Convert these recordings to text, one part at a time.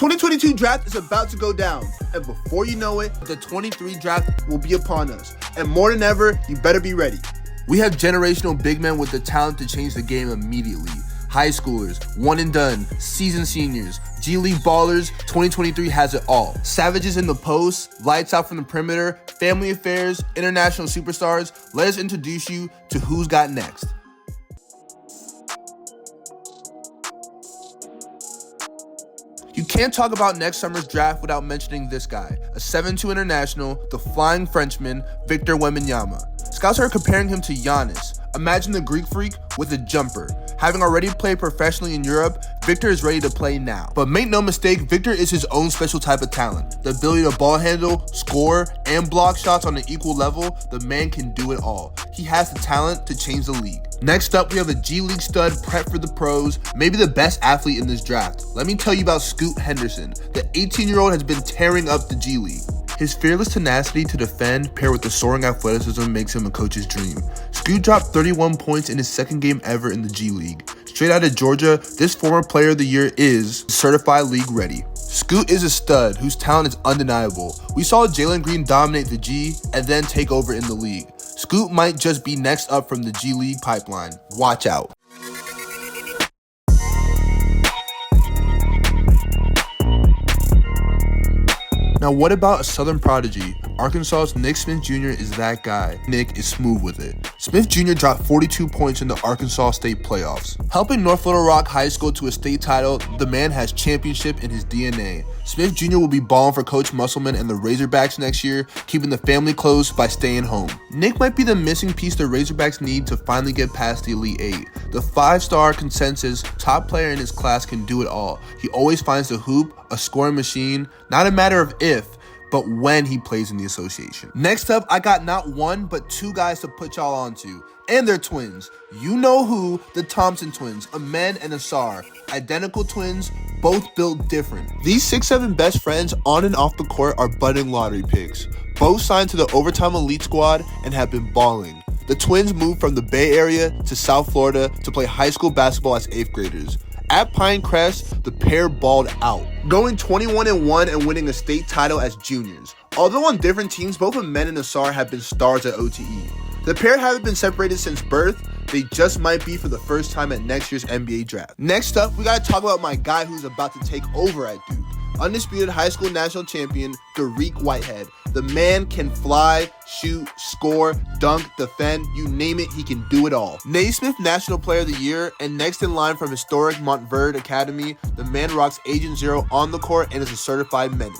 2022 draft is about to go down, and before you know it, the 23 draft will be upon us. And more than ever, you better be ready. We have generational big men with the talent to change the game immediately. High schoolers, one and done, seasoned seniors, G League ballers, 2023 has it all. Savages in the post, lights out from the perimeter, family affairs, international superstars. Let us introduce you to who's got next. You can't talk about next summer's draft without mentioning this guy, a 7'2" international, the flying Frenchman, Victor Wembanyama. Scouts are comparing him to Giannis. Imagine the Greek freak with a jumper. Having already played professionally in Europe, Victor is ready to play now. But make no mistake, Victor is his own special type of talent. The ability to ball handle, score, and block shots on an equal level, the man can do it all. He has the talent to change the league. Next up, we have a G League stud prepped for the pros, maybe the best athlete in this draft. Let me tell you about Scoot Henderson. The 18-year-old has been tearing up the G League. His fearless tenacity to defend paired with the soaring athleticism makes him a coach's dream. Scoot dropped 31 points in his second game ever in the G League. Straight out of Georgia, this former player of the year is certified league ready. Scoot is a stud whose talent is undeniable. We saw Jalen Green dominate the G and then take over in the league. Scoot might just be next up from the G League pipeline. Watch out. Now, what about a Southern prodigy? Arkansas's Nick Smith Jr. is that guy. Nick is smooth with it. Smith Jr. dropped 42 points in the Arkansas State playoffs. Helping North Little Rock High School to a state title, the man has championship in his DNA. Smith Jr. will be balling for Coach Musselman and the Razorbacks next year, keeping the family close by staying home. Nick might be the missing piece the Razorbacks need to finally get past the Elite Eight. The 5-star consensus top player in his class can do it all. He always finds the hoop, a scoring machine, not a matter of if, but when he plays in the association. Next up, I got not one, but two guys to put y'all onto. And they're twins. You know who? The Thompson Twins, a man and a Sar. Identical twins, both built different. These 6'7" best friends on and off the court are budding lottery picks. Both signed to the Overtime Elite Squad and have been balling. The twins moved from the Bay Area to South Florida to play high school basketball as 8th graders. At Pinecrest, the pair balled out, going 21-1 and winning a state title as juniors. Although on different teams, both the men and the Sar have been stars at OTE. The pair haven't been separated since birth. They just might be for the first time at next year's NBA draft. Next up, we gotta talk about my guy who's about to take over at Duke. Undisputed high school national champion, Whitehead. The man can fly, shoot, score, dunk, defend, you name it, he can do it all. Naismith National Player of the Year, and next in line from historic Montverde Academy, the man rocks Agent Zero on the court and is a certified menace.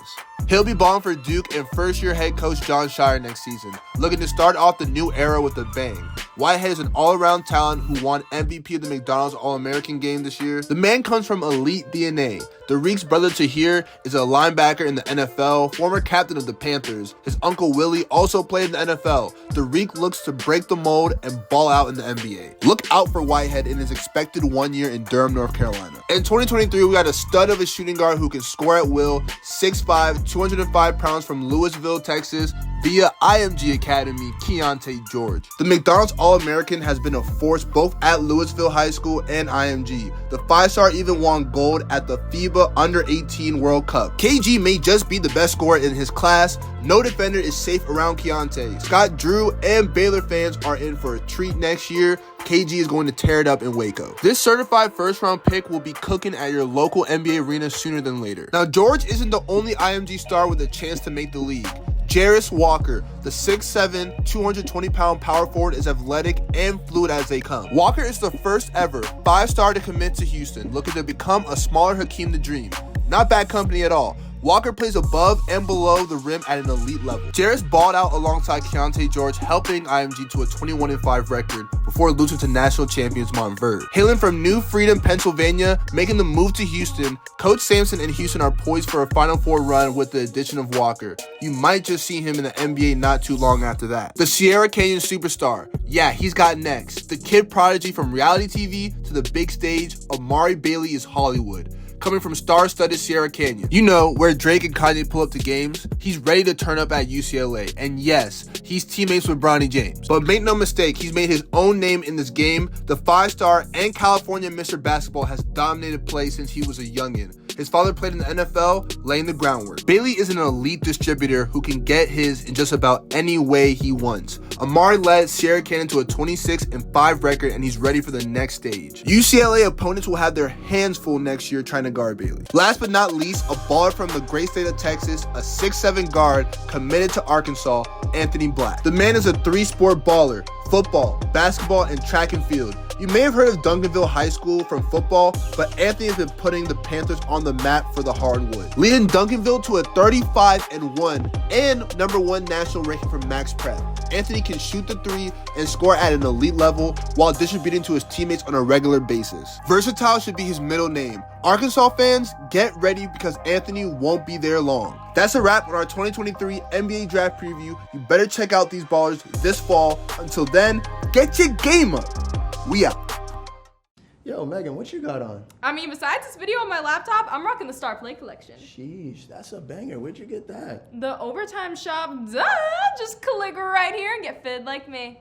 He'll be balling for Duke and first-year head coach John Shire next season, looking to start off the new era with a bang. Whitehead is an all-around talent who won MVP of the McDonald's All-American game this year. The man comes from elite DNA. Derrick's brother Tahir is a linebacker in the NFL, former captain of the Panthers. His uncle Willie also played in the NFL. Derrick looks to break the mold and ball out in the NBA. Look out for Whitehead in his expected 1 year in Durham, North Carolina. In 2023, we got a stud of a shooting guard who can score at will, 6'5", 205 pounds from Louisville, Texas, via IMG Academy, Keonta George. The McDonald's All-American has been a force both at Louisville High School and IMG. The 5-star even won gold at the FIBA Under-18 World Cup. KG may just be the best scorer in his class. No defender is safe around Keonta. Scott Drew and Baylor fans are in for a treat next year. KG is going to tear it up in Waco. This certified first-round pick will be cooking at your local NBA arena sooner than later. Now, George isn't the only IMG star with a chance to make the league. Jairus Walker, the 6'7", 220-pound power forward, is athletic and fluid as they come. Walker is the first ever 5-star to commit to Houston, looking to become a smaller Hakeem the Dream. Not bad company at all. Walker plays above and below the rim at an elite level. Jairus balled out alongside Keonta George, helping IMG to a 21-5 record before losing to national champions Montverde. Hailing from New Freedom, Pennsylvania, making the move to Houston, Coach Sampson and Houston are poised for a Final Four run with the addition of Walker. You might just see him in the NBA not too long after that. The Sierra Canyon superstar. Yeah, he's got next. The kid prodigy from reality TV to the big stage, Amari Bailey is Hollywood. Coming from star-studded Sierra Canyon. You know, where Drake and Kanye pull up to games, he's ready to turn up at UCLA. And yes, he's teammates with Bronny James. But make no mistake, he's made his own name in this game. The 5-star and California Mr. Basketball has dominated play since he was a youngin'. His father played in the NFL, laying the groundwork. Bailey is an elite distributor who can get his in just about any way he wants. Amari led Sierra Canyon to a 26-5 record, and he's ready for the next stage. UCLA opponents will have their hands full next year trying to guard Bailey. Last but not least, a baller from the great state of Texas, a 6'7" guard committed to Arkansas, Anthony Black. The man is a three-sport baller: football, basketball, and track and field. You may have heard of Duncanville High School from football, but Anthony has been putting the Panthers on the map for the hardwood, leading Duncanville to a 35-1 and #1 national ranking for Max Prep. Anthony can shoot the three and score at an elite level while distributing to his teammates on a regular basis. Versatile should be his middle name. Arkansas fans, get ready because Anthony won't be there long. That's a wrap on our 2023 NBA Draft Preview. You better check out these ballers this fall. Until then, get your game up. We out. Yo, Megan, what you got on? I mean, besides this video on my laptop, I'm rocking the Star Play collection. Sheesh, that's a banger. Where'd you get that? The Overtime Shop, duh! Just click right here and get fitted like me.